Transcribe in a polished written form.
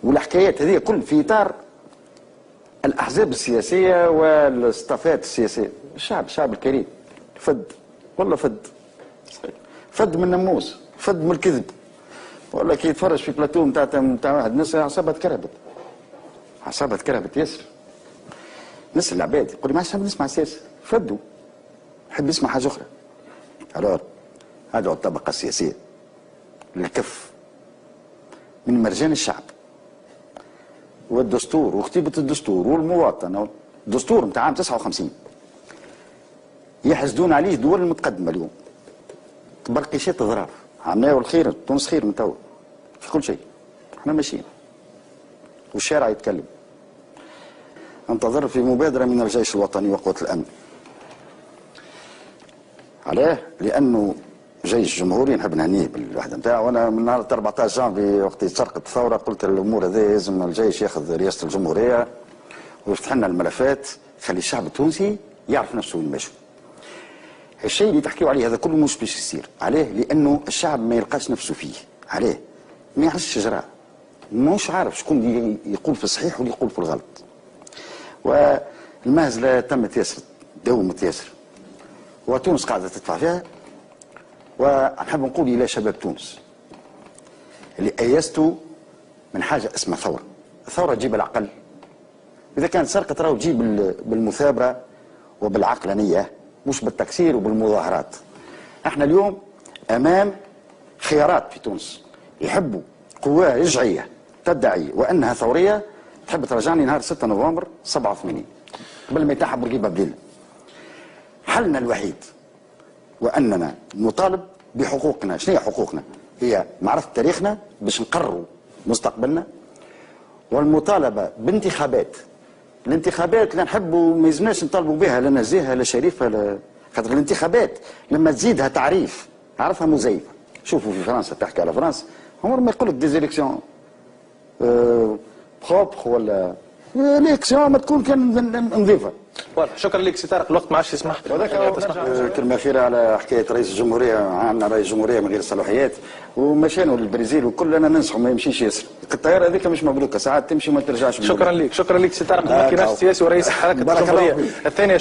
والحكايات هذه كل في اطار الاحزاب السياسيه والاصطفات السياسيه. الشعب الكريم فد والله فد من النموس، فد من الكذب. والله كي يتفرج في بلاتو نتاع واحد ناس اعصابها تكرهبت ياسر. نسال العباد يقول لي ما عادش نسمع سياسه، فدوا يحب يسمع حاجه اخرى. الوغ ادعو الطبقه السياسيه للكف من مرجان الشعب والدستور وكتيبه الدستور والمواطنه. الدستور نتاع عام 59 يحسدون عليه الدول المتقدمه اليوم، تبرقيشات ظراف. عملناه الخير، تونس خير من توا في كل شيء، احنا ماشيين والشارع يتكلم. انتظر في مبادره من الجيش الوطني وقوات الامن. علاه؟ لانه جيش جمهوري نحب نهنيه بالوحده نتاعو. وانا من نهار 14 جانفي وقت سرقت الثوره قلت الامور هذه لازم الجيش ياخذ رئاسه الجمهوريه ويفتح لنا الملفات، خلي الشعب التونسي يعرف نفسه وين ماشي. الشيء اللي تحكيوا عليه هذا كله مش باش يصير. عليه؟ لانه الشعب ما يلقاش نفسه فيه. عليه؟ ما يعرفش الشجره، مش عارف شكون يقول في الصحيح واللي يقول في الغلط. والمهزله تمت ياسر، داومت ياسر، وتونس قاعده تدفع فيها. ونحب نقول الى شباب تونس اللي ايستوا من حاجه اسمها ثوره. الثوره تجيب العقل، اذا كانت سرقه راهو تجيب بالمثابره وبالعقلانيه مش بالتكسير وبالمظاهرات. احنا اليوم امام خيارات في تونس. يحبوا قواه رجعيه تدعي وانها ثوريه تحب ترجعني نهار 6 نوفمبر 87 قبل ما يتاح بورقيبه بديل. حلنا الوحيد واننا نطالب بحقوقنا. شنو هي حقوقنا؟ هي معرفه تاريخنا باش نقرروا مستقبلنا، والمطالبه بانتخابات. الانتخابات اللي نحبوا ما يلزمناش نطالبوا بها لا نزيهه لا شريفه خاطر الانتخابات لما تزيدها تعريف عرفها مزيفه. شوفوا في فرنسا تحكي على فرنسا عمر ما يقول لك ديزيليكسيون بروبر ولا ليكسيون ما تكون كان نظيفه. شكرا لك سي طارق، الوقت ما عادش يسمح. كلمه اخيره على حكايه رئيس الجمهوريه. عندنا رئيس جمهوريه من غير صلاحيات ومشانوا للبرازيل وكل انا ننصحوا ما يمشيش ياسر. الطياره هذيك مش مبروكه، ساعات تمشي وما ترجعش. شكرا لك سي طارق، المكيناج السياسي ورئيس حركه الجمهوريه الثانيه.